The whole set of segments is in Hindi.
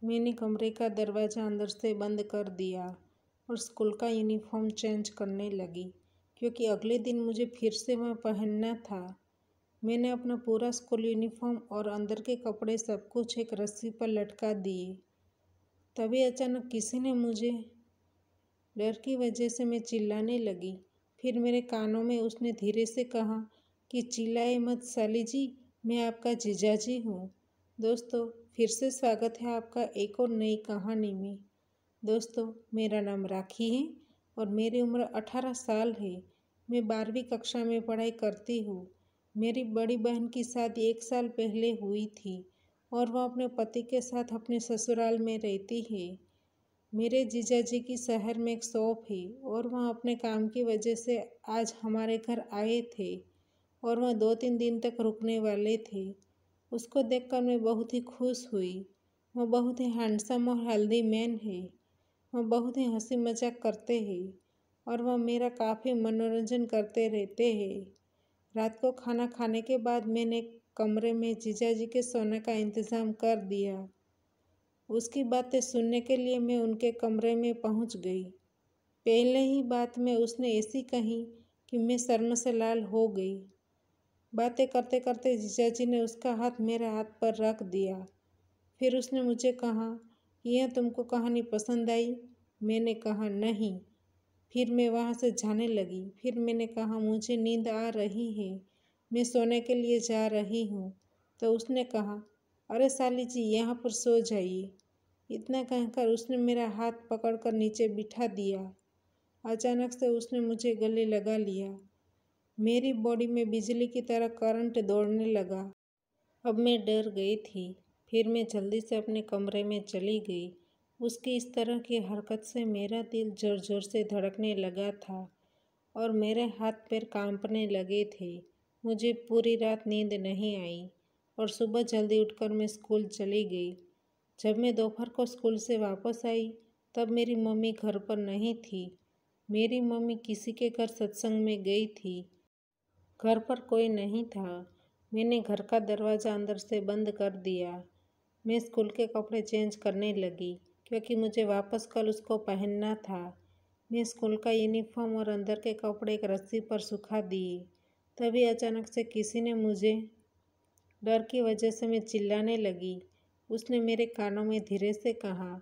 मैंने कमरे का दरवाज़ा अंदर से बंद कर दिया और स्कूल का यूनिफॉर्म चेंज करने लगी, क्योंकि अगले दिन मुझे फिर से वह पहनना था। मैंने अपना पूरा स्कूल यूनिफॉर्म और अंदर के कपड़े सब कुछ एक रस्सी पर लटका दिए। तभी अचानक किसी ने मुझे डर की वजह से मैं चिल्लाने लगी। फिर मेरे कानों में उसने धीरे से कहा कि चिल्लाए मत साली जी, मैं आपका जीजाजी हूँ। दोस्तों, फिर से स्वागत है आपका एक और नई कहानी में। दोस्तों, मेरा नाम राखी है और मेरी उम्र 18 साल है। मैं 12वीं कक्षा में पढ़ाई करती हूँ। मेरी बड़ी बहन की शादी 1 साल पहले हुई थी और वह अपने पति के साथ अपने ससुराल में रहती है। मेरे जीजाजी की शहर में एक शॉप है और वह अपने काम की वजह से आज हमारे घर आए थे और वह 2-3 दिन तक रुकने वाले थे। उसको देखकर मैं बहुत ही खुश हुई। वह बहुत ही हैंडसम और हेल्दी मैन है। वह बहुत ही हंसी मजाक करते हैं और वह मेरा काफ़ी मनोरंजन करते रहते हैं। रात को खाना खाने के बाद मैंने कमरे में जीजाजी के सोने का इंतज़ाम कर दिया। उसकी बातें सुनने के लिए मैं उनके कमरे में पहुंच गई। पहले ही बात में उसने ऐसी कही कि मैं शर्म से लाल हो गई। बातें करते करते जीजाजी ने उसका हाथ मेरे हाथ पर रख दिया। फिर उसने मुझे कहा, यह तुमको कहानी पसंद आई? मैंने कहा नहीं। फिर मैं वहाँ से जाने लगी। फिर मैंने कहा मुझे नींद आ रही है, मैं सोने के लिए जा रही हूँ। तो उसने कहा, अरे साली जी, यहाँ पर सो जाइए। इतना कहकर उसने मेरा हाथ पकड़कर नीचे बिठा दिया। अचानक से उसने मुझे गले लगा लिया। मेरी बॉडी में बिजली की तरह करंट दौड़ने लगा। अब मैं डर गई थी। फिर मैं जल्दी से अपने कमरे में चली गई। उसकी इस तरह की हरकत से मेरा दिल जोर जोर से धड़कने लगा था और मेरे हाथ पैर कांपने लगे थे। मुझे पूरी रात नींद नहीं आई और सुबह जल्दी उठकर मैं स्कूल चली गई। जब मैं दोपहर को स्कूल से वापस आई तब मेरी मम्मी घर पर नहीं थी। मेरी मम्मी किसी के घर सत्संग में गई थी। घर पर कोई नहीं था। मैंने घर का दरवाज़ा अंदर से बंद कर दिया। मैं स्कूल के कपड़े चेंज करने लगी क्योंकि मुझे वापस कल उसको पहनना था। मैं स्कूल का यूनिफॉर्म और अंदर के कपड़े एक रस्सी पर सुखा दिए। तभी अचानक से किसी ने मुझे डर की वजह से मैं चिल्लाने लगी। उसने मेरे कानों में धीरे से कहा,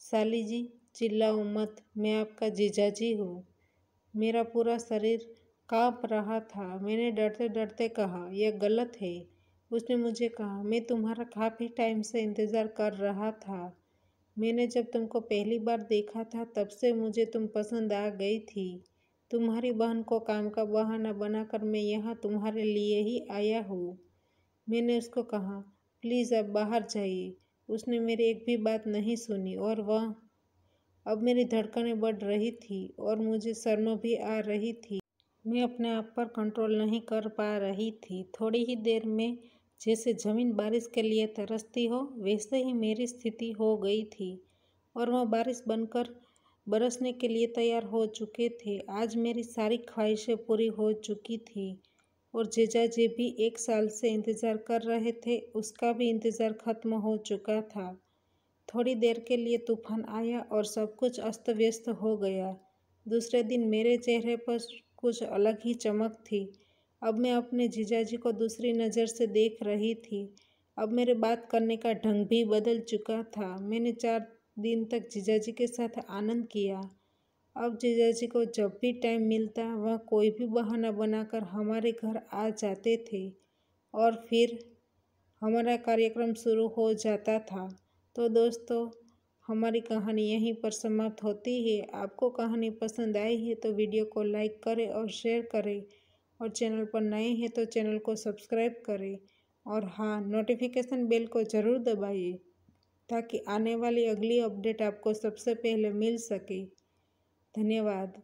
साली जी, चिल्लाओ मत, मैं आपका जीजाजी हूँ। मेरा पूरा शरीर काँप रहा था। मैंने डरते डरते कहा, यह गलत है। उसने मुझे कहा, मैं तुम्हारा काफ़ी टाइम से इंतज़ार कर रहा था। मैंने जब तुमको पहली बार देखा था तब से मुझे तुम पसंद आ गई थी। तुम्हारी बहन को काम का बहाना बनाकर मैं यहाँ तुम्हारे लिए ही आया हूँ। मैंने उसको कहा, प्लीज़ अब बाहर जाइए। उसने मेरी एक भी बात नहीं सुनी और वह अब मेरी धड़कनें बढ़ रही थी और मुझे शर्म भी आ रही थी। मैं अपने आप पर कंट्रोल नहीं कर पा रही थी। थोड़ी ही देर में जैसे ज़मीन बारिश के लिए तरसती हो वैसे ही मेरी स्थिति हो गई थी और वह बारिश बनकर बरसने के लिए तैयार हो चुके थे। आज मेरी सारी ख्वाहिशें पूरी हो चुकी थी और जीजाजी भी 1 साल से इंतज़ार कर रहे थे, उसका भी इंतज़ार ख़त्म हो चुका था। थोड़ी देर के लिए तूफान आया और सब कुछ अस्त व्यस्त हो गया। दूसरे दिन मेरे चेहरे पर कुछ अलग ही चमक थी। अब मैं अपने जीजाजी को दूसरी नज़र से देख रही थी। अब मेरे बात करने का ढंग भी बदल चुका था। मैंने 4 दिन तक जीजाजी के साथ आनंद किया। अब जीजाजी को जब भी टाइम मिलता वह कोई भी बहाना बनाकर हमारे घर आ जाते थे और फिर हमारा कार्यक्रम शुरू हो जाता था। तो दोस्तों, हमारी कहानी यहीं पर समाप्त होती है। आपको कहानी पसंद आई है तो वीडियो को लाइक करें और शेयर करें और चैनल पर नए हैं तो चैनल को सब्सक्राइब करें और हाँ, नोटिफिकेशन बेल को ज़रूर दबाइए ताकि आने वाली अगली अपडेट आपको सबसे पहले मिल सके। धन्यवाद।